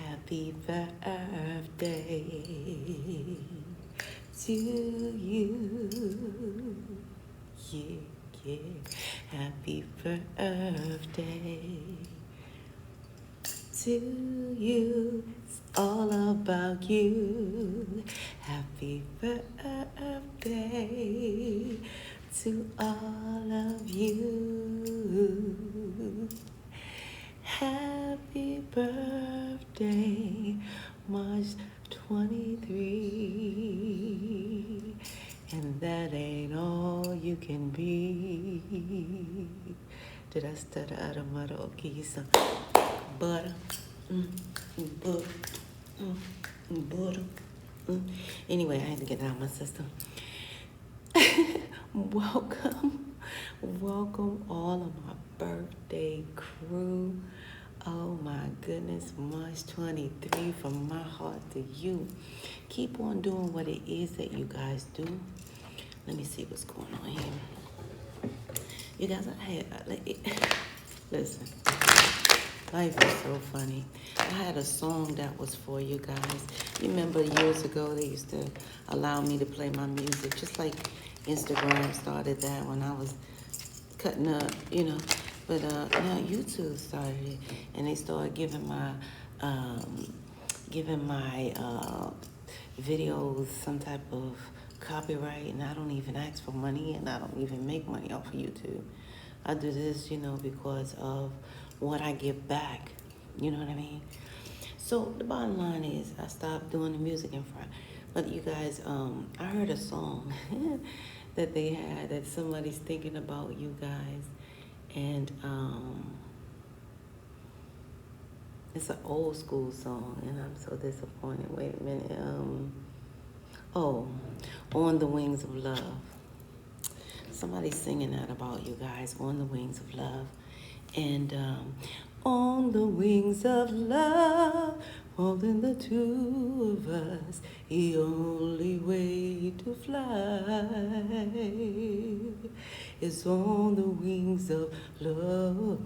Happy birthday to you. Yeah, yeah. Happy birthday to you. It's all about you. Happy birthday to all of you. Happy birthday, March 23. And that ain't all you can be. Did I stutter out of mother or give you some butter? Butter. Butter. Anyway, I had to get that out of my system. Welcome all of my birthday crew. Oh my goodness, March 23 from my heart to you. Keep on doing what it is that you guys do. Let me see what's going on here. You guys, listen, life is so funny. I had a song that was for you guys. You remember years ago they used to allow me to play my music, just like Instagram started that when I was cutting up, But now YouTube started it, and they started giving my videos some type of copyright, and I don't even ask for money, and I don't even make money off of YouTube. I do this, because of what I give back. You know what I mean? So the bottom line is I stopped doing the music in front. But you guys, I heard a song that they had that somebody's thinking about you guys. And it's an old school song, and I'm so disappointed. Wait a minute. On the Wings of Love. Somebody's singing that about you guys, On the Wings of Love. And on the wings of love, holding the two of us, the only way to fly is on the wings of love.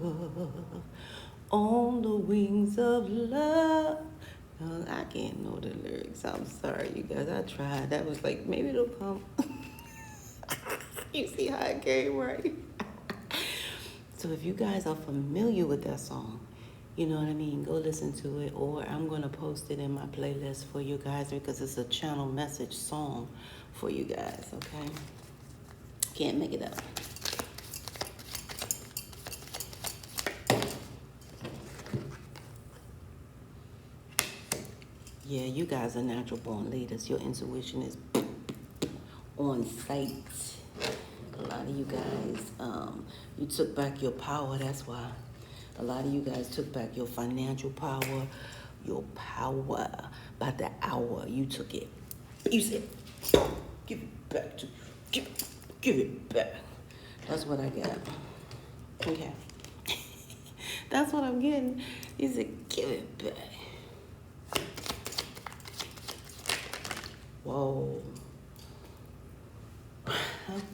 On the wings of love. No, I can't know the lyrics. I'm sorry, you guys. I tried. That was like, maybe it'll come. You see how it came, right? So if you guys are familiar with that song, you know what I mean, go listen to it, or I'm going to post it in my playlist for you guys because it's a channel message song for you guys, okay? Can't make it up. Yeah, you guys are natural born leaders. Your intuition is on site. A lot of you guys, you took back your power, that's why. A lot of you guys took back your financial power, your power. By the hour, you took it. You said, give it back to you. Give it back. That's what I got. Okay. That's what I'm getting. You said, give it back. Whoa.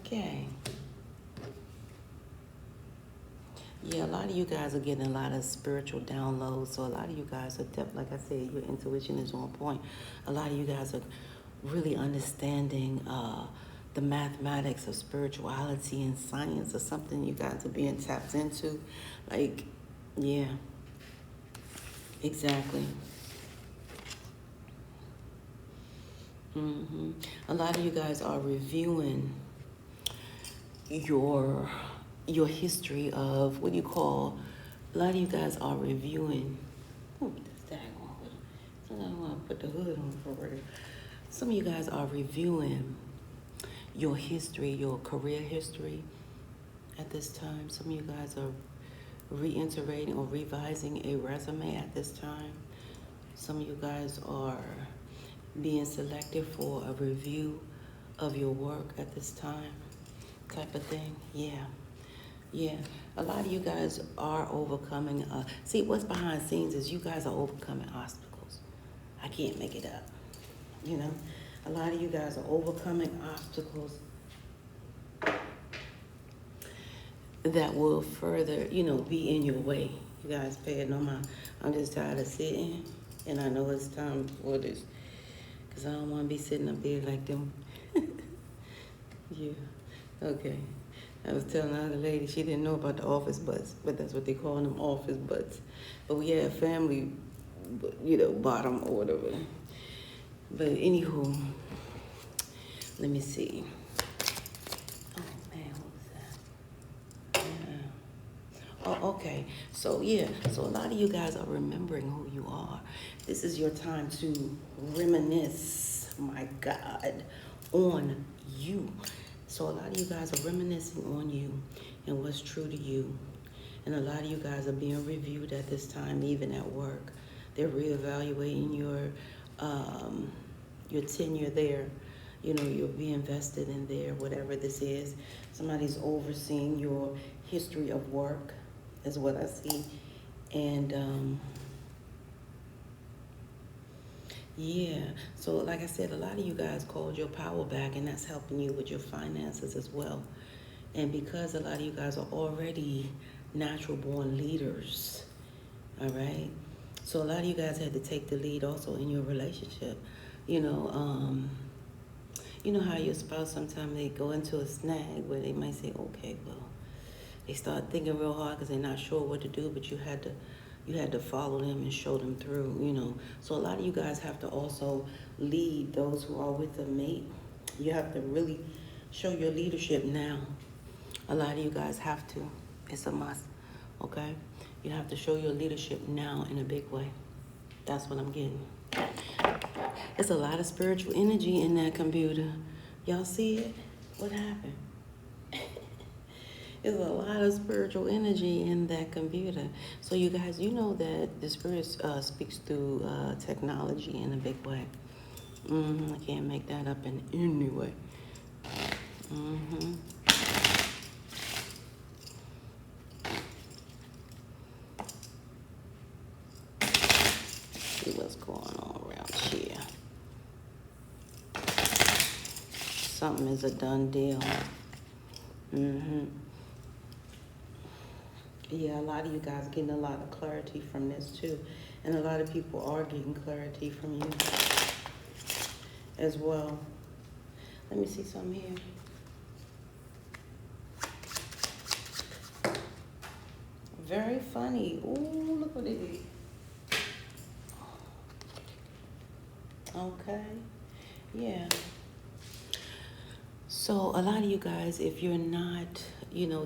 Okay. Yeah, a lot of you guys are getting a lot of spiritual downloads. So a lot of you guys are like I said, your intuition is on point. A lot of you guys are really understanding the mathematics of spirituality and science, or something you guys are being tapped into. Like, yeah, exactly. A lot of you guys are reviewing your history of what do you call. A lot of you guys are reviewing. This daggone. So I want to put the hood on for real. Some of you guys are reviewing your history, your career history at this time. Some of you guys are reiterating or revising a resume at this time. Some of you guys are being selected for a review of your work at this time, type of thing. Yeah. A lot of you guys are overcoming. See, what's behind the scenes is you guys are overcoming obstacles. I can't make it up. A lot of you guys are overcoming obstacles that will further, be in your way. You guys pay it no mind. I'm just tired of sitting And I know it's time for this, because I don't want to be sitting up there like them. Yeah, okay. I was telling the other lady, she didn't know about the office butts, but that's what they call them, office butts. But we had family, bottom or whatever. But anywho, let me see. Oh man, what was that? Yeah. Oh, okay. So so a lot of you guys are remembering who you are. This is your time to reminisce, my God, on you. So a lot of you guys are reminiscing on you and what's true to you. And a lot of you guys are being reviewed at this time, even at work. They're reevaluating your tenure there. You'll be invested in there, whatever this is. Somebody's overseeing your history of work, is what I see. And so like I said, a lot of you guys called your power back, and that's helping you with your finances as well. And because a lot of you guys are already natural born leaders, all right? So a lot of you guys had to take the lead also in your relationship. You know how your spouse, sometimes they go into a snag where they might say, okay, well, they start thinking real hard because they're not sure what to do, but you had to follow them and show them through. So a lot of you guys have to also lead those who are with a mate. You have to really show your leadership now. A lot of you guys have to. It's a must, okay? You have to show your leadership now in a big way. That's what I'm getting. There's a lot of spiritual energy in that computer. Y'all see it? What happened? There's a lot of spiritual energy in that computer. So you guys, you know that the spirit speaks through technology in a big way. I can't make that up in any way. See what's going on around here. Something is a done deal. Yeah, a lot of you guys getting a lot of clarity from this too. And a lot of people are getting clarity from you as well. Let me see something here. Very funny. Ooh, look what it is. Okay. Yeah. So a lot of you guys, if you're not,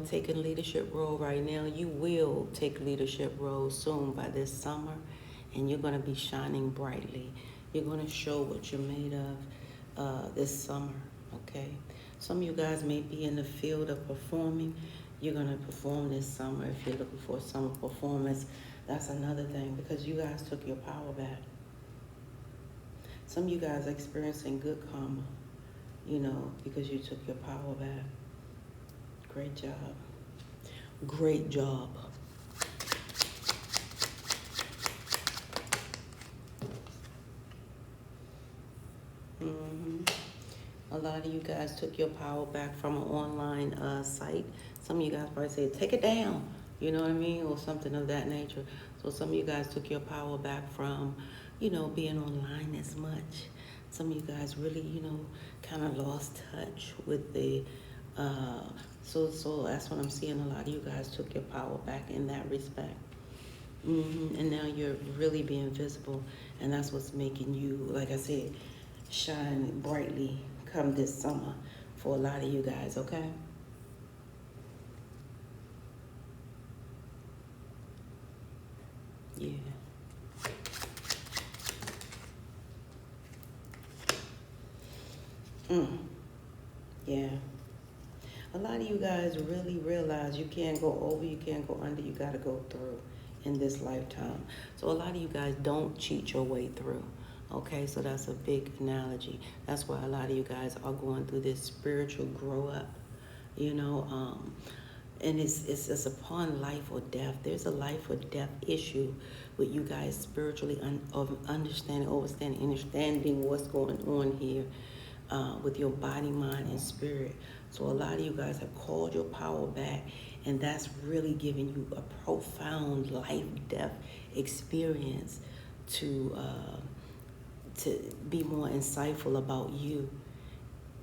taking leadership role right now, you will take leadership role soon by this summer, and you're going to be shining brightly. You're going to show what you're made of this summer, okay? Some of you guys may be in the field of performing. You're going to perform this summer. If you're looking for a summer performance, that's another thing, because you guys took your power back. Some of you guys are experiencing good karma, because you took your power back. Great job. Great job. A lot of you guys took your power back from an online site. Some of you guys probably said, take it down, you know what I mean? Or something of that nature. So some of you guys took your power back from, being online as much. Some of you guys really, kind of lost touch with the, so that's what I'm seeing. A lot of you guys took your power back in that respect. And now you're really being visible, and that's what's making you, like I said, shine brightly come this summer for a lot of you guys, okay? Yeah. Yeah. A lot of you guys really realize you can't go over, you can't go under, you got to go through in this lifetime. So a lot of you guys don't cheat your way through. Okay, so that's a big analogy. That's why a lot of you guys are going through this spiritual grow up, and it's upon life or death. There's a life or death issue with you guys spiritually understanding what's going on here with your body, mind, and spirit. So a lot of you guys have called your power back, and that's really giving you a profound life-death experience to be more insightful about you.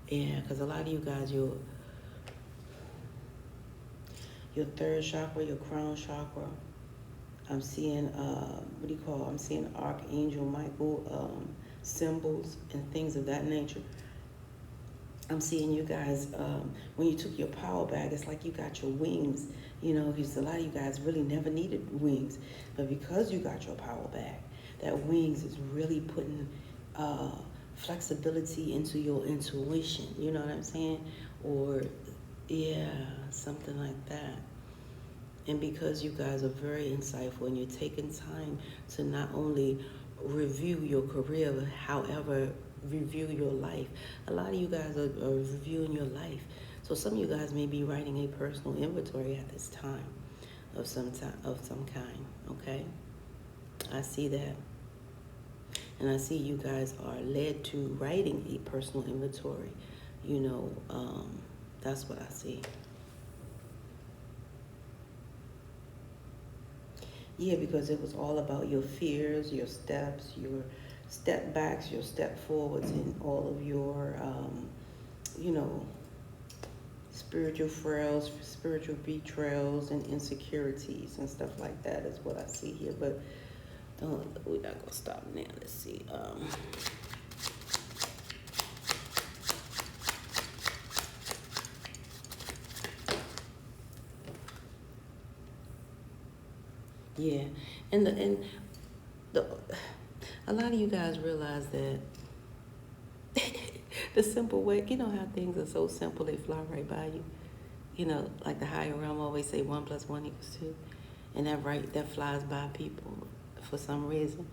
Yeah, because a lot of you guys, your third chakra, your crown chakra, I'm seeing, I'm seeing Archangel Michael symbols and things of that nature. I'm seeing you guys, when you took your power back, it's like you got your wings. You know, because a lot of you guys really never needed wings. But because you got your power back, that wings is really putting flexibility into your intuition. You know what I'm saying? Or, yeah, something like that. And because you guys are very insightful and you're taking time to not only review your career, but however, review your life. A lot of you guys are reviewing your life. So some of you guys may be writing a personal inventory at this time of some kind, okay? I see that. And I see you guys are led to writing a personal inventory. You know, that's what I see. Yeah, because it was all about your fears, your steps, your step backs, your step forwards, and all of your, you know, spiritual frails, spiritual betrayals, and insecurities and stuff like that is what I see here. But we're not gonna stop now. Let's see. Yeah, and a lot of you guys realize that the simple way, you know how things are so simple, they fly right by you. You know, like the higher realm always say 1 + 1 = 2. And that flies by people for some reason.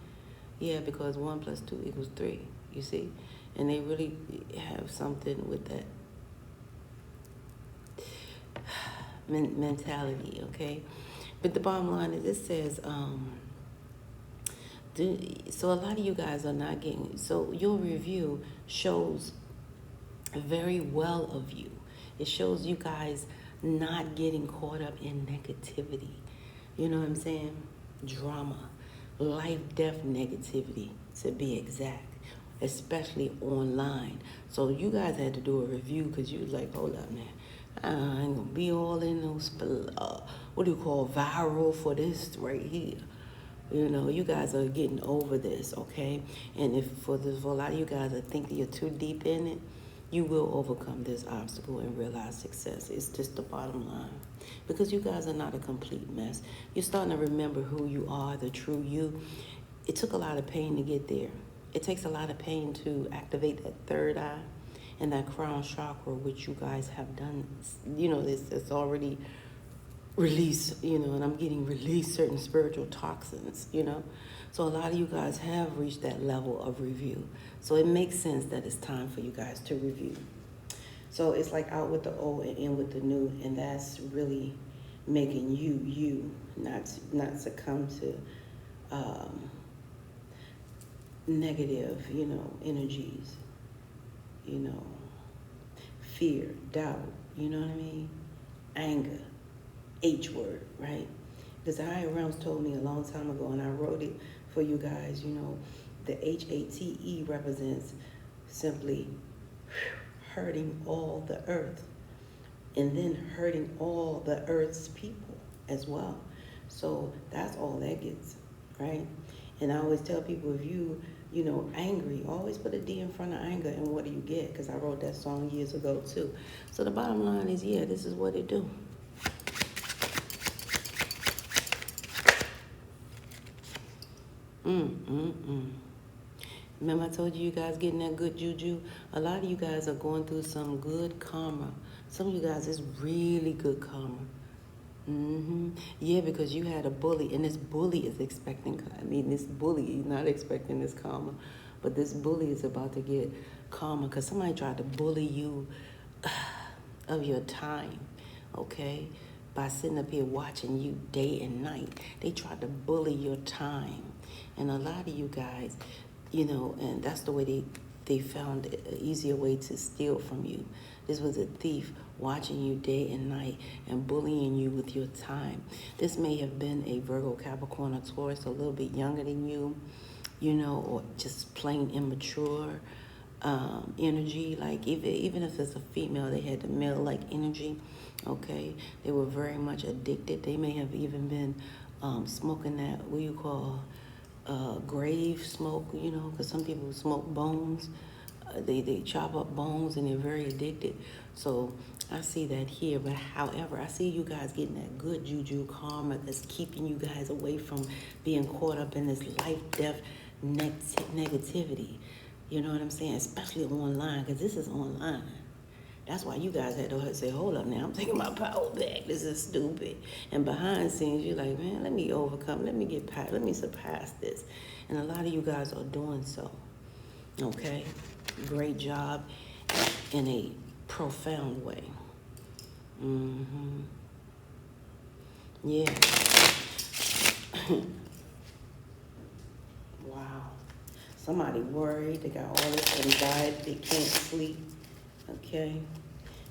Yeah, because 1 + 2 = 3, you see? And they really have something with that mentality, okay? But the bottom line is, it says, so a lot of you guys are not getting, so your review shows very well of you. It shows you guys not getting caught up in negativity. You know what I'm saying? Drama, life, death, negativity, to be exact, especially online. So you guys had to do a review because you was like, hold up now. I ain't gonna be all in those, viral for this right here. You know, you guys are getting over this, okay? And if for a lot of you guys that think that you're too deep in it, you will overcome this obstacle and realize success. It's just the bottom line. Because you guys are not a complete mess. You're starting to remember who you are, the true you. It took a lot of pain to get there. It takes a lot of pain to activate that third eye and that crown chakra, which you guys have done. You know, it's already released, you know, and I'm getting released certain spiritual toxins, you know. So a lot of you guys have reached that level of review. So it makes sense that it's time for you guys to review. So it's like out with the old and in with the new, and that's really making you, not succumb to negative, you know, energies, you know, fear, doubt, you know what I mean? Anger, H word, right? Because the higher realms told me a long time ago, and I wrote it for you guys, you know, the HATE represents simply hurting all the earth, and then hurting all the earth's people as well. So that's all that gets, right? And I always tell people, if you know, angry, always put a D in front of anger, and what do you get? Because I wrote that song years ago too. So the bottom line is, yeah, this is what it do. Remember I told you guys getting that good juju? A lot of you guys are going through some good karma. Some of you guys is really good karma. Yeah, because you had a bully, and this bully is expecting, this bully is not expecting this karma, but this bully is about to get karma because somebody tried to bully you of your time, okay? By sitting up here watching you day and night. They tried to bully your time. And a lot of you guys, you know, and that's the way they found an easier way to steal from you. This was a thief watching you day and night and bullying you with your time. This may have been a Virgo, Capricorn, or Taurus, a little bit younger than you, or just plain immature energy. Like even if it's a female, they had the male-like energy. Okay, they were very much addicted. They may have even been smoking that what you call grave smoke. Because some people smoke bones. They chop up bones and they're very addicted. So I see that here. But however, I see you guys getting that good juju karma that's keeping you guys away from being caught up in this life, death, negativity. You know what I'm saying? Especially online, because this is online. That's why you guys had to say, hold up now, I'm taking my power back. This is stupid. And behind scenes, you're like, man, let me overcome. Let me surpass this. And a lot of you guys are doing so. Okay? Great job in a profound way. Yeah. Wow. Somebody worried. They got all this anxiety. They can't sleep. Okay?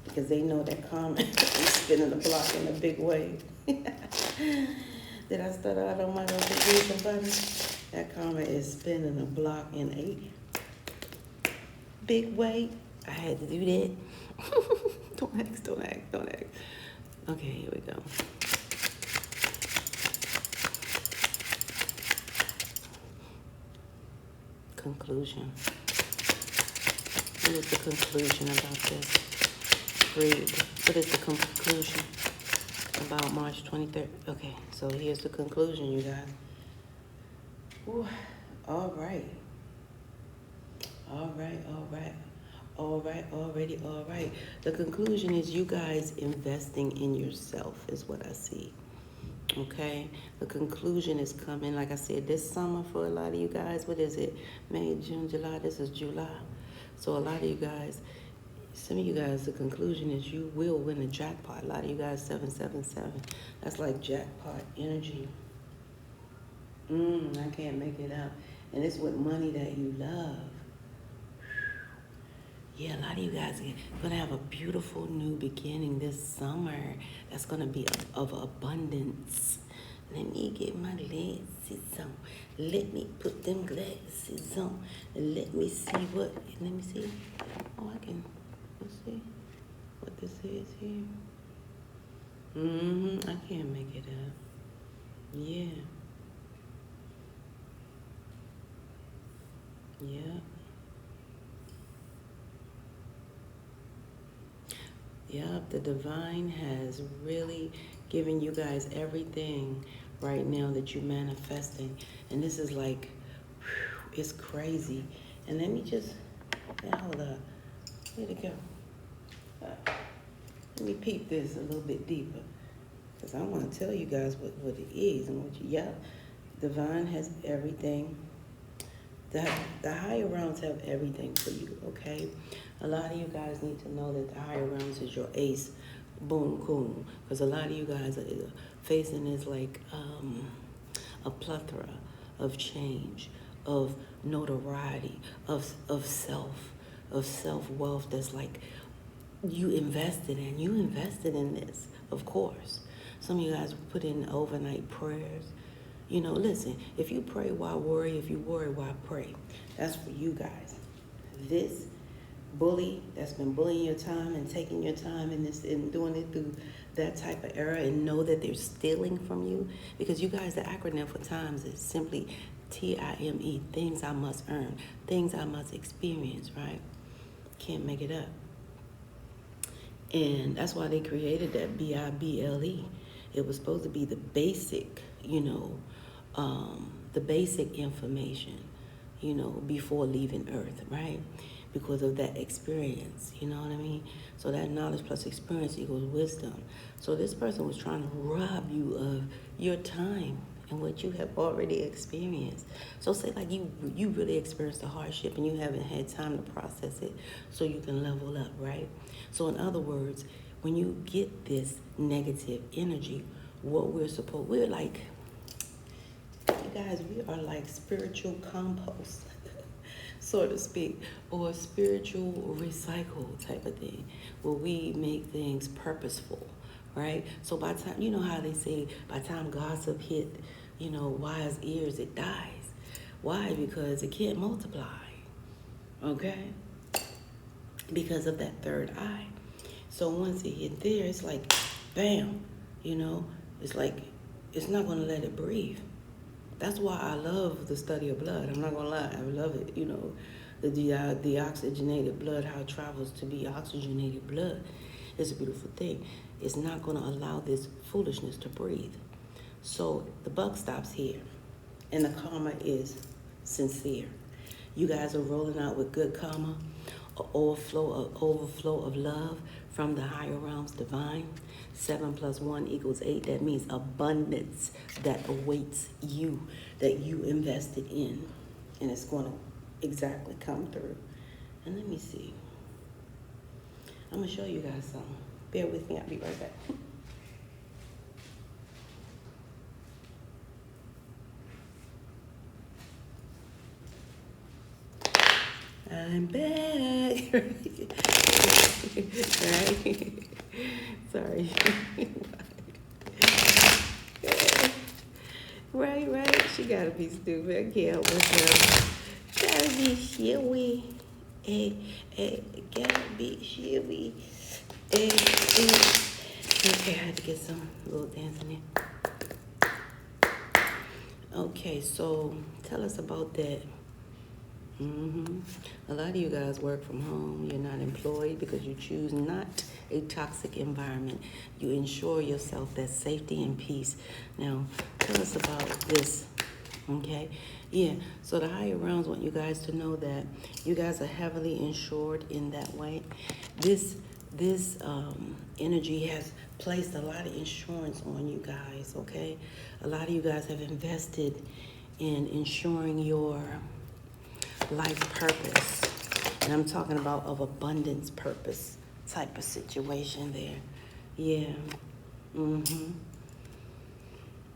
Because they know that karma is spinning the block in a big way. Did I start out on my own to read somebody? That karma is spinning a block in a big way. I had to do that. Don't act. Okay, here we go. Conclusion. What is the conclusion about this? Read. What is the conclusion about March 23rd? Okay, so here's the conclusion, you guys. Ooh, all right. The conclusion is you guys investing in yourself is what I see. Okay? The conclusion is coming, like I said, this summer for a lot of you guys. What is it? May, June, July. This is July. So a lot of you guys, some of you guys, the conclusion is you will win a jackpot. A lot of you guys, 777. That's like jackpot energy. I can't make it up. And it's with money that you love. Yeah, a lot of you guys are going to have a beautiful new beginning this summer that's going to be of abundance. Let me get my glasses on. Let me put them glasses on. And let me see. Oh, let's see what this is here. I can't make it up. Yeah. Yep, the divine has really given you guys everything right now that you're manifesting. And this is like, it's crazy. And let me just, hold up. Where'd it go? Let me peep this a little bit deeper. Because I want to tell you guys what it is. And divine has everything. The higher realms have everything for you, okay? A lot of you guys need to know that the higher realms is your ace, boom, cool. Because a lot of you guys are facing this like a plethora of change, of notoriety, of self-wealth that's like you invested in this, of course. Some of you guys put in overnight prayers. Listen, if you pray, why worry? If you worry, why pray? That's for you guys. This bully that's been bullying your time and taking your time in this and doing it through that type of era and know that they're stealing from you. Because you guys, the acronym for times is simply TIME, things I must earn, things I must experience, right? Can't make it up. And that's why they created that BIBLE. It was supposed to be the basic, the basic information, before leaving Earth, right? Because of that experience, you know what I mean? So that knowledge plus experience equals wisdom. So this person was trying to rob you of your time and what you have already experienced. So say like you really experienced a hardship and you haven't had time to process it so you can level up, right? So in other words, when you get this negative energy, we're like, you guys, we are like spiritual compost, so to speak, or spiritual recycle type of thing, where we make things purposeful, right? So by the time, how they say, by the time gossip hit, wise ears, it dies. Why? Because it can't multiply. Okay? Because of that third eye. So once it hit there, it's like, bam, it's like, it's not going to let it breathe. That's why I love the study of blood. I'm not going to lie. I love it. The deoxygenated blood, how it travels to be oxygenated blood is a beautiful thing. It's not going to allow this foolishness to breathe. So the buck stops here. And the karma is sincere. You guys are rolling out with good karma, an overflow of love from the higher realms divine. 7 + 1 = 8. That means abundance that awaits you, that you invested in. And it's going to exactly come through. And let me see. I'm going to show you guys something. Bear with me. I'll be right back. I'm back. Right? Sorry. Right. She gotta be stupid. I can't help myself. Gotta be shitty. Gotta be shitty. Okay, I had to get some little dancing in. Okay, so tell us about that. A lot of you guys work from home. You're not employed because you choose not a toxic environment. You ensure yourself that safety and peace. Now, tell us about this. Okay? Yeah, so the higher realms want you guys to know that you guys are heavily insured in that way. This energy has placed a lot of insurance on you guys, okay? A lot of you guys have invested in ensuring your life purpose, and I'm talking about of abundance purpose type of situation there. Yeah.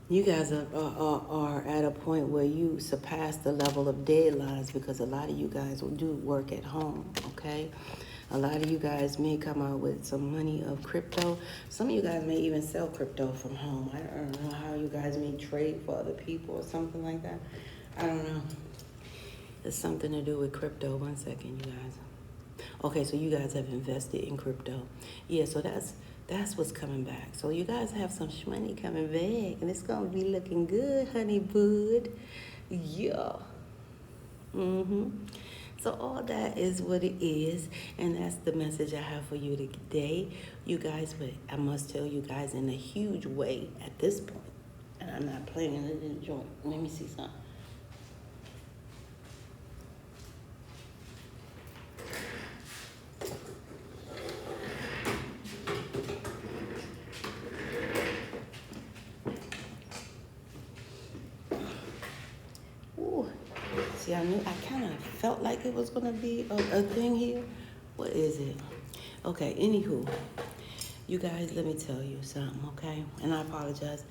You guys are at a point where you surpass the level of deadlines because a lot of you guys do work at home, okay? A lot of you guys may come out with some money of crypto. Some of you guys may even sell crypto from home. I don't know how you guys may trade for other people or something like that. I don't know. It's something to do with crypto. 1 second, you guys. Okay, so you guys have invested in crypto. Yeah, so that's what's coming back. So you guys have some money coming back, and it's going to be looking good, honey bud. Yeah. So all that is what it is, and that's the message I have for you today. You guys, but I must tell you guys in a huge way at this point, and I'm not playing in the joint. Let me see something. See, I kind of felt like it was going to be a thing here. What is it? Okay, anywho, you guys, let me tell you something, okay? And I apologize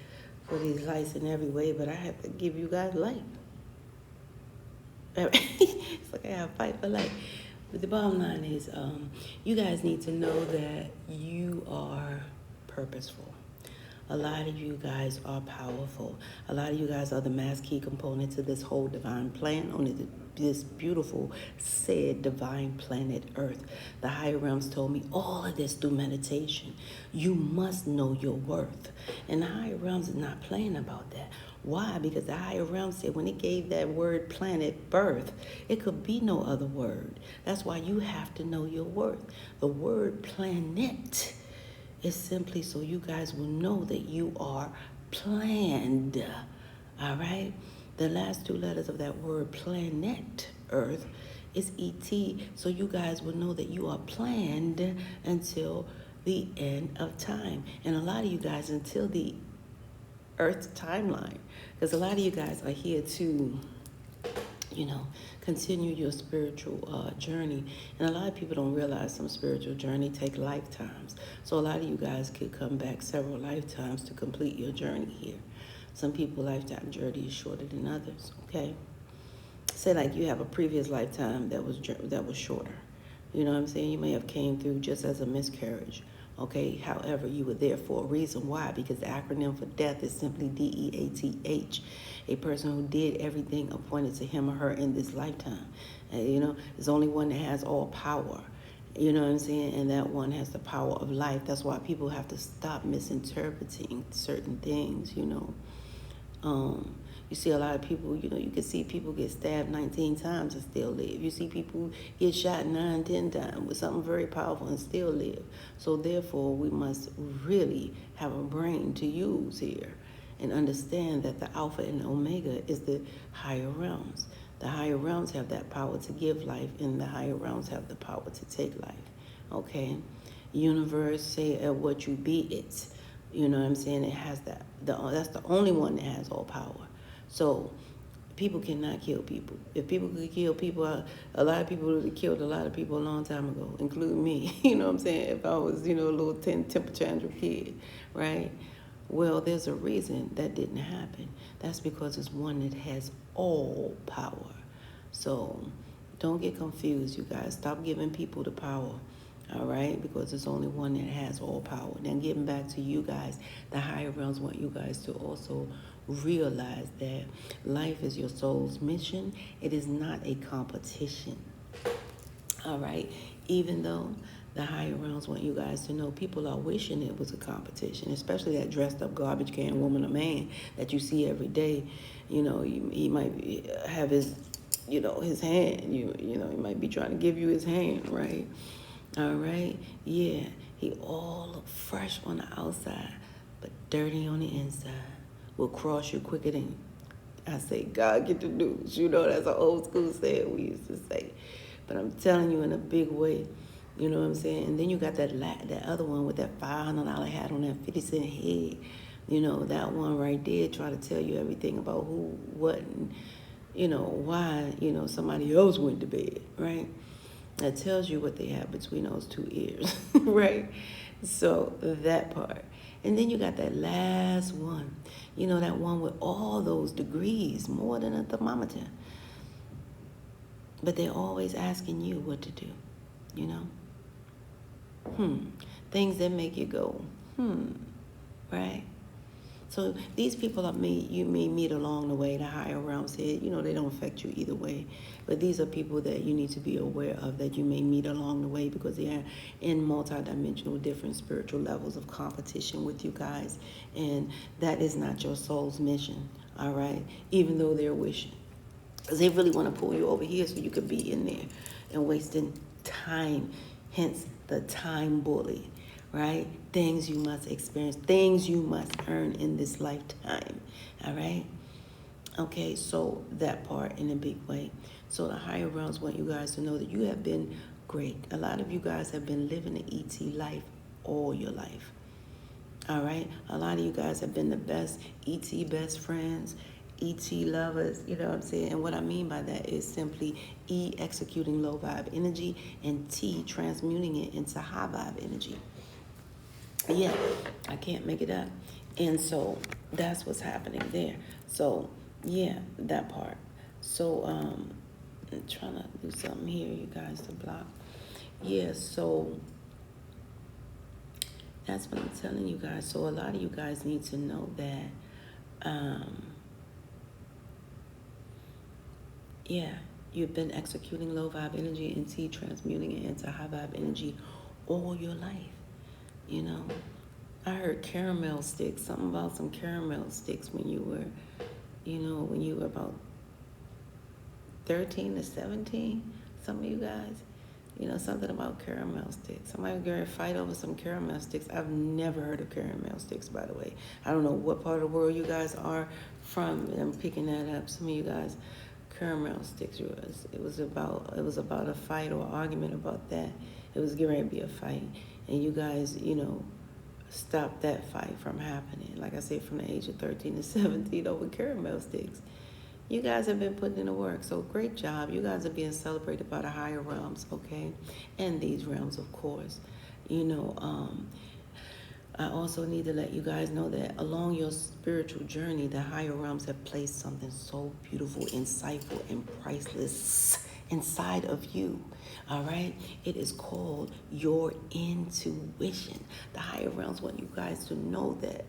for these lights in every way, but I have to give you guys light. It's like I have to fight for light. But the bottom line is, you guys need to know that you are purposeful. A lot of you guys are powerful. A lot of you guys are the mass key component to this whole divine plan on this beautiful, said divine planet Earth. The higher realms told me all of this through meditation. You must know your worth. And the higher realms is not playing about that. Why? Because the higher realms said when it gave that word planet birth, it could be no other word. That's why you have to know your worth. The word planet is simply so you guys will know that you are planned. All right? The last 2 letters of that word planet, Earth, is ET. So you guys will know that you are planned until the end of time. And a lot of you guys until the Earth timeline. Because a lot of you guys are here to, continue your spiritual journey. And a lot of people don't realize some spiritual journey take lifetimes. So a lot of you guys could come back several lifetimes to complete your journey here. Some people lifetime journey is shorter than others, okay? Say like you have a previous lifetime that was shorter. You know what I'm saying? You may have came through just as a miscarriage. Okay, however, you were there for a reason. Why? Because the acronym for death is simply DEATH. A person who did everything appointed to him or her in this lifetime. There's only one that has all power. You know what I'm saying? And that one has the power of life. That's why people have to stop misinterpreting certain things, you see a lot of people, you can see people get stabbed 19 times and still live. You see people get shot 9, 10 times with something very powerful and still live. So therefore, we must really have a brain to use here and understand that the Alpha and Omega is the higher realms. The higher realms have that power to give life, and the higher realms have the power to take life. Okay? Universe, say what you be it. You know what I'm saying? It has that. That's the only one that has all power. So people cannot kill people. If people could kill people, a lot of people would have killed a lot of people a long time ago, including me. You know what I'm saying? If I was, a little temper tantrum kid, right? Well, there's a reason that didn't happen. That's because it's one that has all power. So don't get confused, you guys. Stop giving people the power. All right, because there's only one that has all power. Now, getting back to you guys, the higher realms want you guys to also realize that life is your soul's mission. It is not a competition. All right, even though the higher realms want you guys to know people are wishing it was a competition, especially that dressed up garbage can woman or man that you see every day. He might have his, his hand. He might be trying to give you his hand, right? All right, yeah, he all look fresh on the outside, but dirty on the inside. Will cross you quicker than, I say, God get the news. That's an old school saying we used to say. But I'm telling you in a big way, you know what I'm saying? And then you got that other one with that $500 hat on that 50-cent head. That one right there try to tell you everything about who, what, and, why, somebody else went to bed, right? That tells you what they have between those two ears, right? So that part. And then you got that last one, that one with all those degrees, more than a thermometer. But they're always asking you what to do, Things that make you go, right? So these people you may meet along the way, the higher realms here, they don't affect you either way. But these are people that you need to be aware of that you may meet along the way because they are in multidimensional, different spiritual levels of competition with you guys. And that is not your soul's mission, all right? Even though they're wishing. Because they really want to pull you over here so you could be in there and wasting time, hence the time bully. Right? Things you must experience, things you must earn in this lifetime. All right? Okay, so that part in a big way. So the higher realms want you guys to know that you have been great. A lot of you guys have been living the ET life all your life. All right? A lot of you guys have been the best ET best friends, ET lovers, you know what I'm saying? And what I mean by that is simply E, executing low vibe energy, and T, transmuting it into high vibe energy. Yeah, I can't make it up. And so that's what's happening there. So, yeah, that part. So, I'm trying to do something here, you guys, to block. Yeah, so that's what I'm telling you guys. So a lot of you guys need to know that, yeah, you've been executing low vibe energy and T, transmuting it into high vibe energy all your life. I heard caramel sticks, something about some caramel sticks when you were about 13 to 17, some of you guys, something about caramel sticks. Somebody was going to fight over some caramel sticks. I've never heard of caramel sticks, by the way. I don't know what part of the world you guys are from. I'm picking that up. Some of you guys, caramel sticks, it was about a fight or argument about that. It was getting ready to be a fight. And you guys, stop that fight from happening. Like I said, from the age of 13 to 17 over caramel sticks. You guys have been putting in the work, so great job. You guys are being celebrated by the higher realms, okay? And these realms, of course. I also need to let you guys know that along your spiritual journey, the higher realms have placed something so beautiful, insightful, and priceless inside of you. All right? It is called your intuition. The higher realms want you guys to know that,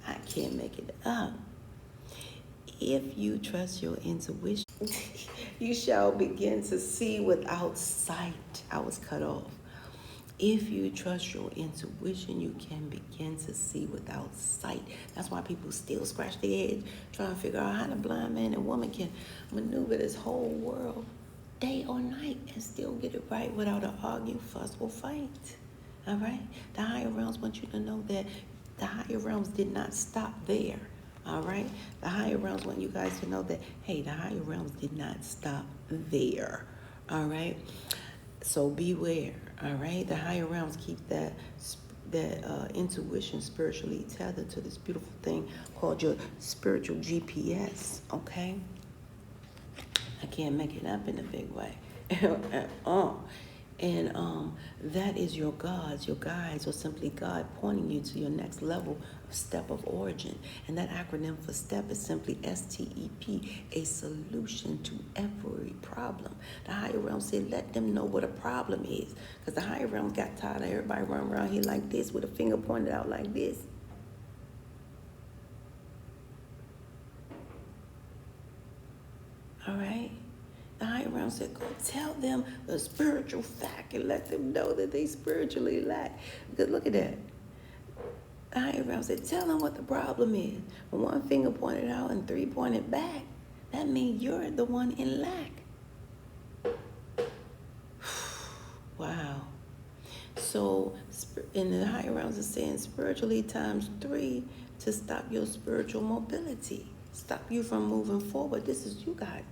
I can't make it up. If you trust your intuition, you shall begin to see without sight. I was cut off. If you trust your intuition, you can begin to see without sight. That's why people still scratch their heads trying to figure out how the blind man and woman can maneuver this whole world day or night and still get it right without an argue, fuss, or fight. All right? The higher realms want you to know that the higher realms did not stop there. All right? The higher realms want you guys to know that, hey, the higher realms did not stop there. All right? So beware. All right? The higher realms keep that intuition spiritually tethered to this beautiful thing called your spiritual GPS. Okay? I can't make it up in a big way. And that is your gods, your guides, or simply God pointing you to your next level of step of origin. And that acronym for STEP is simply STEP, a solution to every problem. The higher realms said, let them know what a problem is. Because the higher realms got tired of everybody running around here like this with a finger pointed out like this. All right? The higher realm said, go tell them the spiritual fact and let them know that they spiritually lack. Because look at that. The higher realm said, tell them what the problem is. When one finger pointed out and three pointed back, that means you're the one in lack. Wow. So, in the higher realms are saying spiritually times 3 to stop your spiritual mobility. Stop you from moving forward. This is you guys.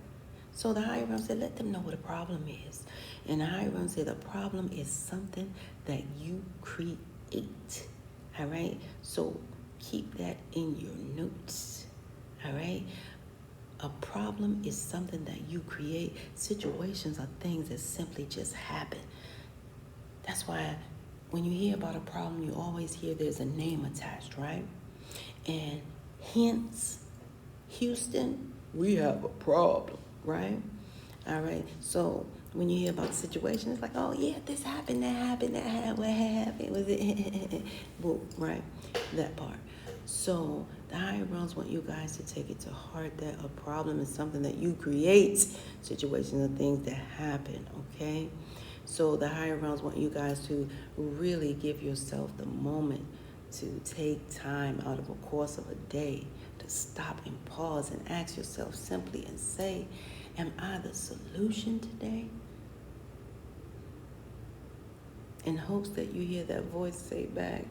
So the higher realm said, let them know what the problem is. And the higher realm said, the problem is something that you create. All right? So keep that in your notes. All right? A problem is something that you create. Situations are things that simply just happen. That's why when you hear about a problem, you always hear there's a name attached, right? And hence, Houston, we have a problem. Right? All right. So when you hear about the situation, it's like, oh, yeah, this happened, that happened, what happened? Was it? Well, right? That part. So the higher realms want you guys to take it to heart that a problem is something that you create. Situations and things that happen, okay? So the higher realms want you guys to really give yourself the moment to take time out of a course of a day to stop and pause and ask yourself simply and say, am I the solution today? In hopes that you hear that voice say back,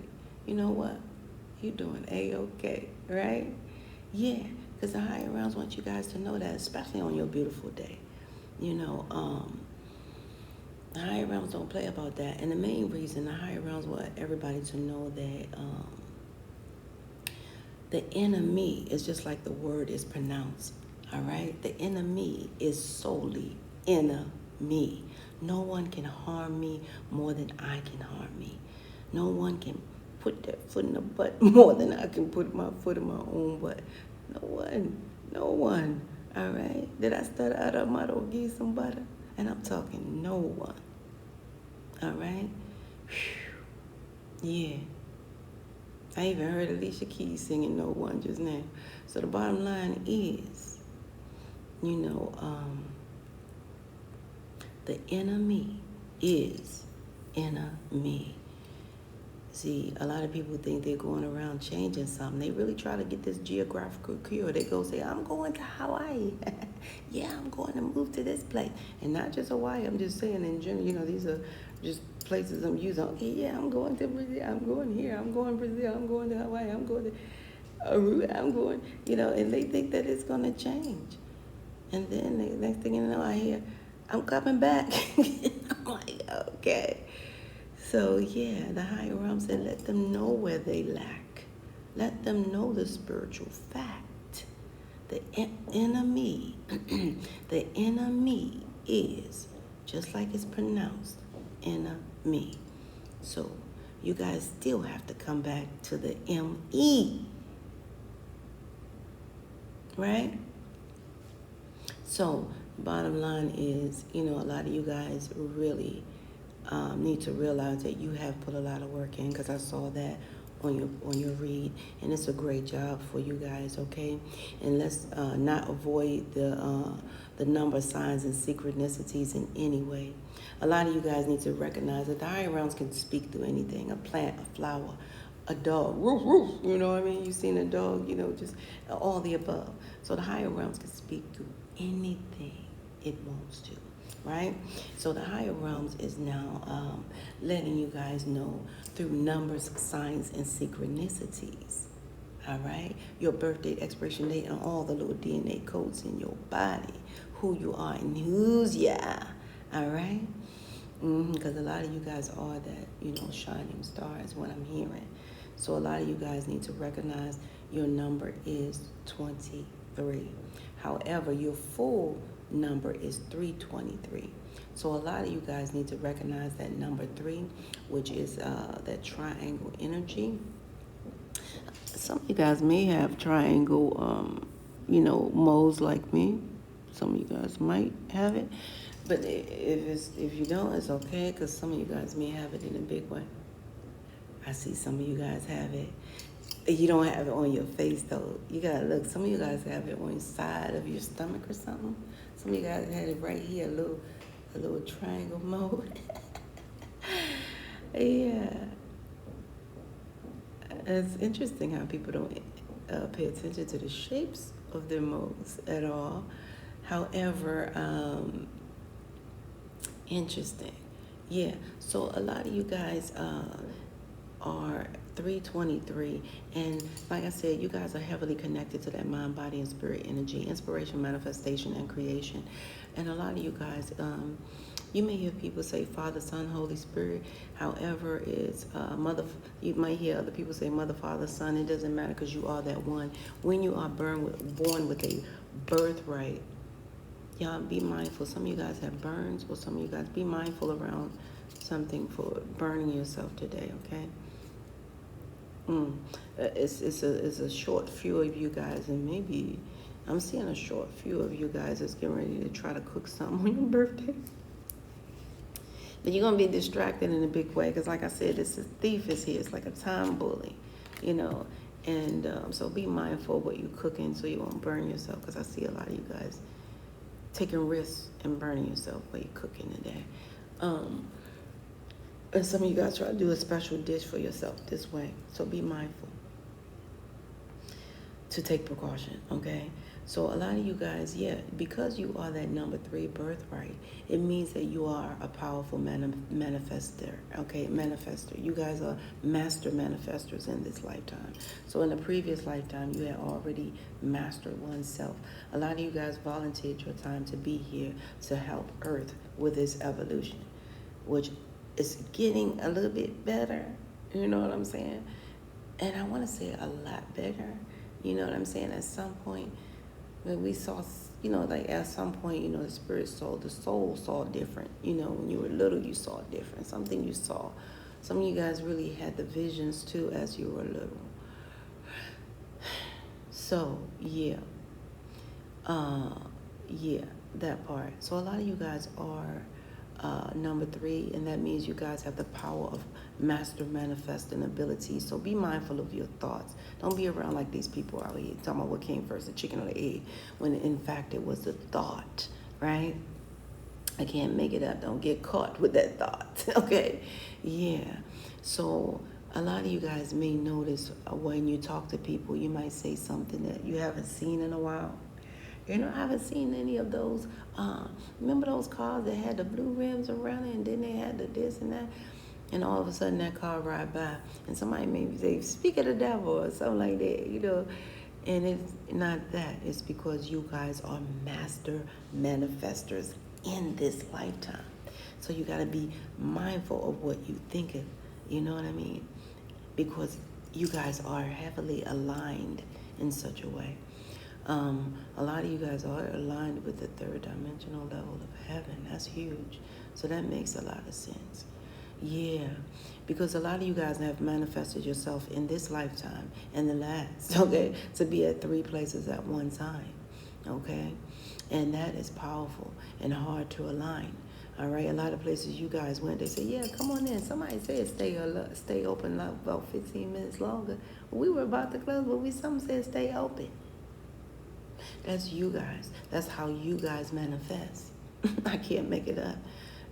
you know what? You're doing A-okay, right? Yeah, because the higher realms want you guys to know that, especially on your beautiful day. You know, the higher realms don't play about that. And the main reason the higher realms want everybody to know that the enemy is just like the word is pronounced, all right? The enemy is solely enemy. No one can harm me more than I can harm me. No one can put that foot in the butt more than I can put my foot in my own butt. No one, all right? Did I start out of my don't give some butter? And I'm talking no one, all right? Whew. Yeah. I even heard Alicia Keys singing No One just now. So the bottom line is, you know, the enemy is enemy. See, a lot of people think they're going around changing something. They really try to get this geographical cure. They go say, I'm going to Hawaii. Yeah, I'm going to move to this place. And not just Hawaii, I'm just saying in general, you know, these are just places I'm using. Okay, yeah, I'm going to Brazil. I'm going here. I'm going to Brazil. I'm going to Hawaii. I'm going to I'm going, you know, and they think that it's going to change. And then the next thing you know, I hear, I'm coming back. I'm like, okay. So yeah, the higher realm said, let them know where they lack. Let them know the spiritual fact. The enemy, the enemy is, just like it's pronounced, enemy. So you guys still have to come back to the M-E. Right? So bottom line is, a lot of you guys really need to realize that you have put a lot of work in, because I saw that on your read, and it's a great job for you guys. Okay, and let's not avoid the number, signs, and synchronicities in any way. A lot of you guys need to recognize that the higher realms can speak through anything: a plant, a flower, a dog, roof, roof. You know what I mean? You've seen a dog, just all the above. So the higher realms can speak through anything it wants to, right? So the higher realms is now letting you guys know through numbers, signs, and synchronicities. All right, your birth date, expiration date, and all the little DNA codes in your body, who you are and who's ya. All right, because a lot of you guys are that shining star is what I'm hearing. So a lot of you guys need to recognize your number is 23. However, your full number is 323. So a lot of you guys need to recognize that number 3, which is that triangle energy. Some of you guys may have triangle, moles like me. Some of you guys might have it. But if you don't, it's okay, because some of you guys may have it in a big way. I see some of you guys have it. You don't have it on your face, though. You gotta look. Some of you guys have it on the side of your stomach or something. Some of you guys had it right here, a little triangle mode. Yeah. It's interesting how people don't pay attention to the shapes of their moles at all. However, interesting. Yeah. So a lot of you guys are 323, and like I said, you guys are heavily connected to that mind, body, and spirit energy, inspiration, manifestation, and creation. And a lot of you guys, you may hear people say Father, Son, Holy Spirit. However, it's Mother. You might hear other people say Mother, Father, Son. It doesn't matter, because you are that one. When you are born with a birthright, y'all be mindful. Some of you guys have burns, or some of you guys be mindful around something for burning yourself today. Okay. It's a short few of you guys, and maybe I'm seeing a short few of you guys that's getting ready to try to cook something on your birthday. But you're going to be distracted in a big way, because like I said, this thief is here. It's like a time bully, and so be mindful of what you're cooking so you won't burn yourself, because I see a lot of you guys taking risks and burning yourself while you're cooking today. And some of you guys try to do a special dish for yourself this way. So be mindful to take precaution, okay? So a lot of you guys, because you are that number 3 birthright, it means that you are a powerful manifester, okay? Manifester. You guys are master manifestors in this lifetime. So in a previous lifetime, you had already mastered oneself. A lot of you guys volunteered your time to be here to help Earth with its evolution, which is getting a little bit better, you know what I'm saying? And I want to say a lot better, you know what I'm saying? At some point, when we saw, at some point, the spirit saw, the soul saw different. When you were little, you saw different. Something you saw. Some of you guys really had the visions too as you were little. So, that part. So a lot of you guys are number 3, and that means you guys have the power of master manifesting abilities. So be mindful of your thoughts. Don't be around like these people out here talking about what came first, the chicken or the egg, when in fact it was the thought, right? I can't make it up. Don't get caught with that thought, okay? Yeah. So a lot of you guys may notice when you talk to people, you might say something that you haven't seen in a while. I haven't seen any of those. Remember those cars that had the blue rims around it, and then they had the this and that? And all of a sudden that car ride by, and somebody maybe say, speak of the devil or something like that, And it's not that. It's because you guys are master manifestors in this lifetime. So you got to be mindful of what you think of, you know what I mean? Because you guys are heavily aligned in such a way. A lot of you guys are aligned with the 3rd dimensional level of heaven. That's huge. So that makes a lot of sense. Yeah, because a lot of you guys have manifested yourself in this lifetime and the last, okay, to be at 3 places at one time, okay? And that is powerful and hard to align. All right, a lot of places you guys went, they say, yeah, come on in. Somebody said stay open about 15 minutes longer. We were about to close, but some said stay open. That's you guys. That's how you guys manifest. I can't make it up.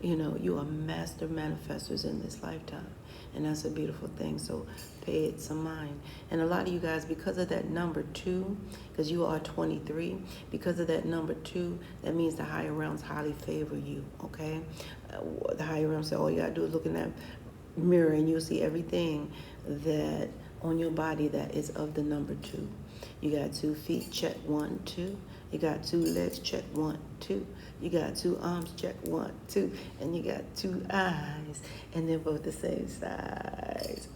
You know, you are master manifestors in this lifetime. And that's a beautiful thing. So pay it some mind. And a lot of you guys, because of that number 2, because you are 23, because of that number 2, that means the higher realms highly favor you, okay? The higher realms say, all you got to do is look in that mirror and you'll see everything that on your body that is of the number 2. You got 2 feet, check 1, 2. You got 2 legs, check 1, 2. You got 2 arms, check 1, 2. And you got 2 eyes, and they're both the same size.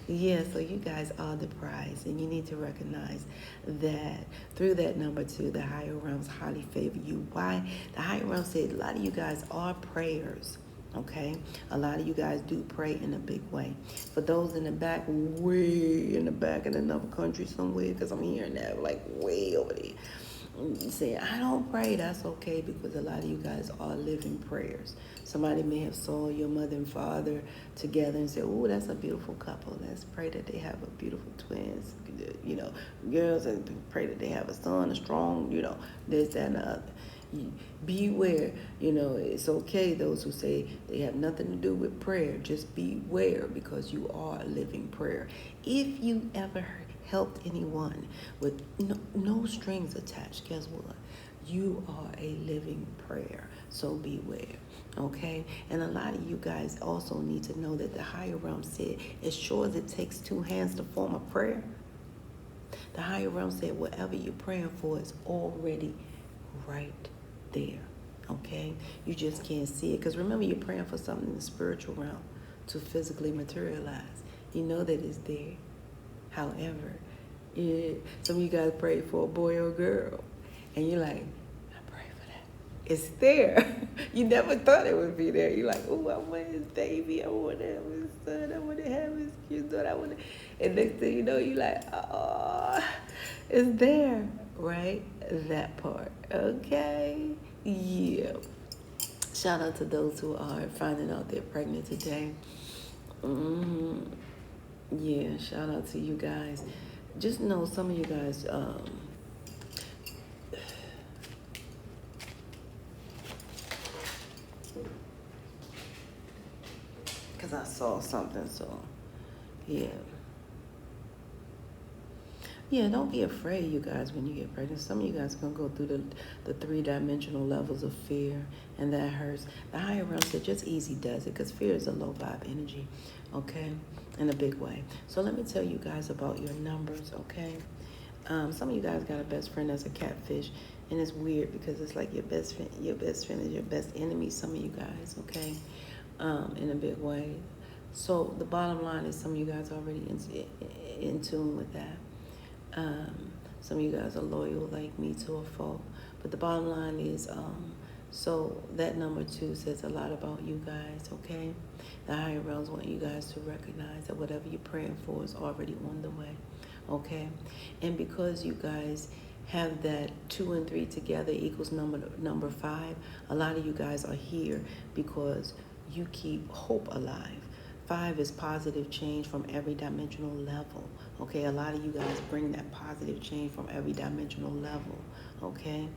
Yeah, so you guys are the prize, and you need to recognize that through that number 2, the higher realms highly favor you. Why? The higher realms said a lot of you guys are prayers. Okay, a lot of you guys do pray in a big way. For those in the back, way in the back in another country somewhere, because I'm hearing that like way over there. You say, I don't pray. That's okay, because a lot of you guys are living prayers. Somebody may have saw your mother and father together and said, oh, that's a beautiful couple. Let's pray that they have a beautiful twins, you know, girls, and pray that they have a son, a strong, you know, this, that, and the other. Beware, you know, it's okay, those who say they have nothing to do with prayer, just beware, because you are a living prayer. If you ever helped anyone with no strings attached, guess what? You are a living prayer, so beware, okay? And a lot of you guys also need to know that the higher realm said, as sure as it takes 2 hands to form a prayer, the higher realm said whatever you're praying for is already right there, okay? You just can't see it, because remember, you're praying for something in the spiritual realm to physically materialize. You know that it's there. However, some of you guys prayed for a boy or a girl, and you're like, I pray for that. It's there. You never thought it would be there. You're like, oh, I want his baby. I want to have his son. I want to have his kids. I want to. And next thing you know, you're like, oh, it's there, right? That part, okay? Yeah. Shout out to those who are finding out they're pregnant today. Yeah, shout out to you guys. Just know some of you guys, because I saw something, so yeah. Yeah, don't be afraid, you guys, when you get pregnant. Some of you guys are going to go through the 3-dimensional levels of fear, and that hurts. The higher realm said just easy does it, because fear is a low vibe energy, okay, in a big way. So let me tell you guys about your numbers, okay? Some of you guys got a best friend that's a catfish, and it's weird because it's like your best friend is your best enemy, some of you guys, okay, in a big way. So the bottom line is some of you guys are already in tune with that. Some of you guys are loyal like me to a fault. But the bottom line is, so that number 2 says a lot about you guys, okay? The higher realms want you guys to recognize that whatever you're praying for is already on the way, okay? And because you guys have that 2 and 3 together equals number 5, a lot of you guys are here because you keep hope alive. 5 is positive change from every dimensional level, okay? A lot of you guys bring that positive change from every dimensional level, okay?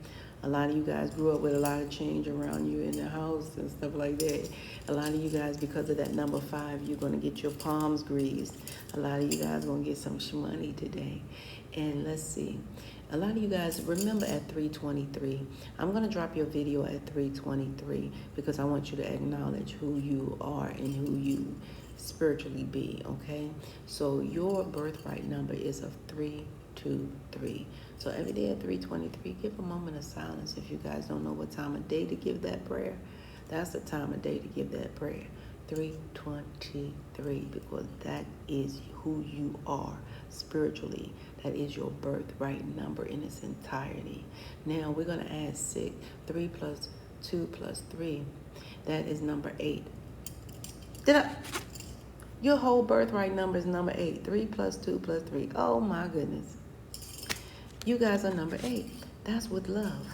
A lot of you guys grew up with a lot of change around you in the house and stuff like that. A lot of you guys, because of that number 5, you're going to get your palms greased. A lot of you guys are going to get some shmoney today. And let's see. A lot of you guys, remember at 323, I'm going to drop your video at 323 because I want you to acknowledge who you are and who you spiritually be, okay? So your birthright number is of 323. So every day at 323, give a moment of silence. If you guys don't know what time of day to give that prayer, that's the time of day to give that prayer. 323, because that is who you are spiritually. That is your birthright number in its entirety. Now we're going to add 6. 3 plus 2 plus 3. That is number 8. Your whole birthright number is number 8. 3 plus 2 plus 3. Oh my goodness. You guys are number 8. That's with love.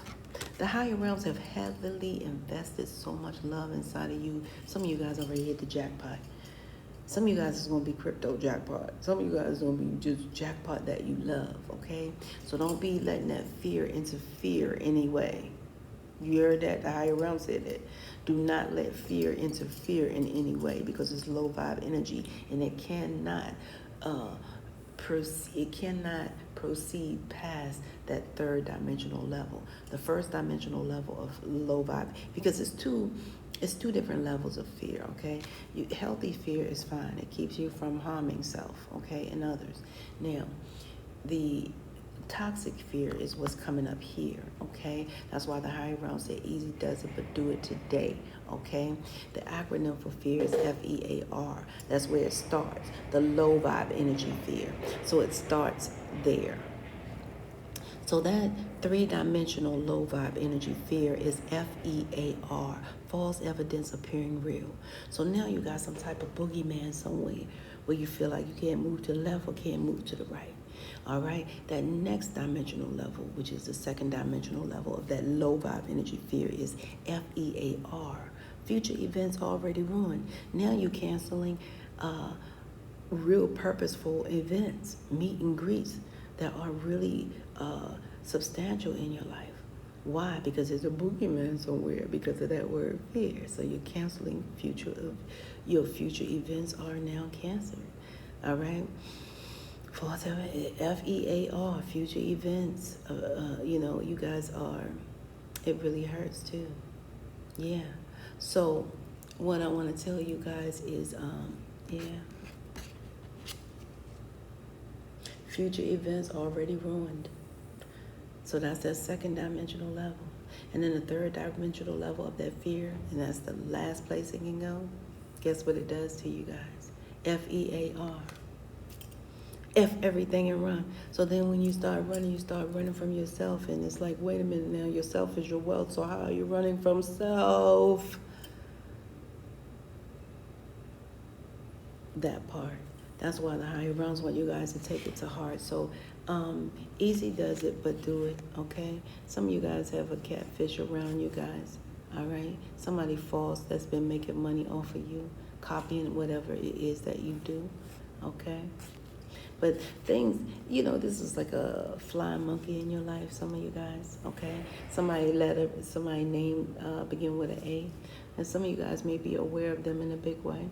The higher realms have heavily invested so much love inside of you. Some of you guys already hit the jackpot. Some of you guys is going to be crypto jackpot. Some of you guys is going to be just jackpot that you love, okay? So don't be letting that fear interfere anyway. You heard that? The higher realm said that. Do not let fear interfere in any way because it's low vibe energy and it cannot proceed past that third dimensional level. The first dimensional level of low vibe, because it's two different levels of fear, okay? Healthy fear is fine. It keeps you from harming self, okay, and others. Now, the toxic fear is what's coming up here, okay? That's why the higher realm said easy does it, but do it today, okay? The acronym for fear is FEAR. That's where it starts, the low vibe energy fear. So it starts there. So that three-dimensional low vibe energy fear is FEAR, false evidence appearing real. So now you got some type of boogeyman somewhere where you feel like you can't move to the left or can't move to the right. All right, that next dimensional level, which is the second dimensional level of that low vibe energy fear, is FEAR. Future events already ruined. Now you're canceling real purposeful events, meet and greets that are really substantial in your life. Why? Because there's a boogeyman somewhere because of that word fear. So you're canceling your future events are now canceled. All right. FEAR, future events. You guys are. It really hurts too. Yeah. So what I want to tell you guys is, future events already ruined. So that's that second dimensional level. And then the third dimensional level of that fear, and that's the last place it can go. Guess what it does to you guys? FEAR. F everything and run. So then when you start running from yourself. And it's like, wait a minute now, yourself is your wealth. So how are you running from self? That part. That's why the higher realms want you guys to take it to heart. So easy does it, but do it, okay? Some of you guys have a catfish around you guys, all right? Somebody false that's been making money off of you, copying whatever it is that you do, okay? But things, this is like a flying monkey in your life, some of you guys, okay? Somebody name begin with an A. And some of you guys may be aware of them in a big way.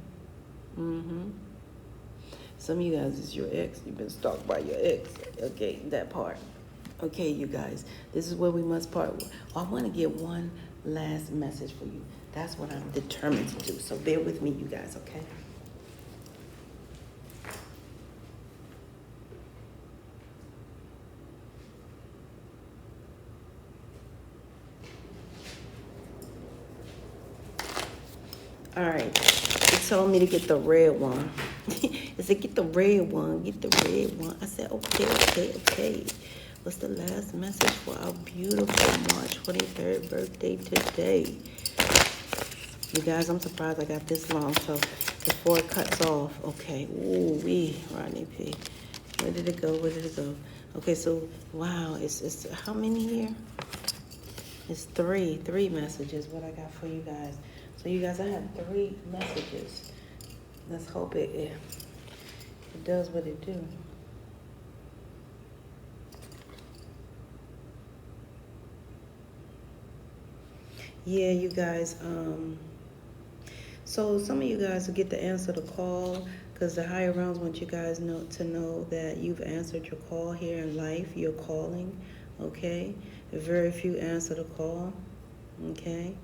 Some of you guys is your ex. You've been stalked by your ex. Okay, that part. Okay, you guys, this is where we must part. I want to get one last message for you. That's what I'm determined to do. So bear with me, you guys, okay? All right. It told me to get the red one. It said, get the red one. Get the red one. I said, okay. What's the last message for our beautiful March 23rd birthday today? You guys, I'm surprised I got this long. So before it cuts off. Okay. Ooh-wee, Rodney P. Where did it go? Okay, so, wow. It's how many here? It's three messages. What I got for you guys. So you guys, I have 3 messages. Let's hope it does what it do. Yeah, you guys. So some of you guys will get to answer the call because the higher realms want you guys to know that you've answered your call here in life. You're calling, okay? Very few answer the call, okay?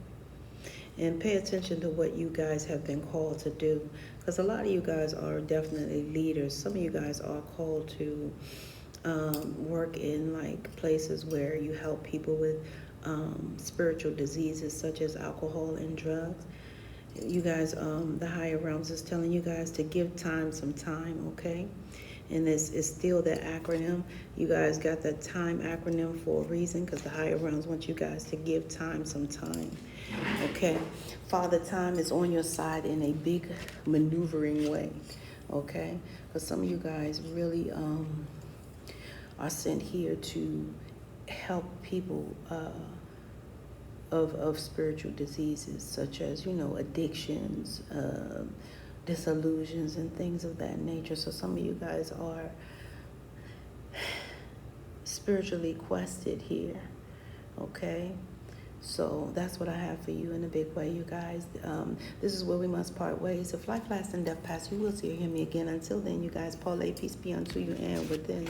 And pay attention to what you guys have been called to do. Because a lot of you guys are definitely leaders. Some of you guys are called to work in like places where you help people with spiritual diseases such as alcohol and drugs. You guys, the higher realms is telling you guys to give time some time, okay? And this is still that acronym. You guys got that time acronym for a reason because the higher realms want you guys to give time some time. Okay, Father Time is on your side in a big maneuvering way, okay? Because some of you guys really are sent here to help people of spiritual diseases such as, addictions, disillusions, and things of that nature. So some of you guys are spiritually quested here, okay? So that's what I have for you in a big way, you guys. This is where we must part ways. If life lasts and death pass, you will see or hear me again. Until then, you guys, Paul, peace be unto you and within.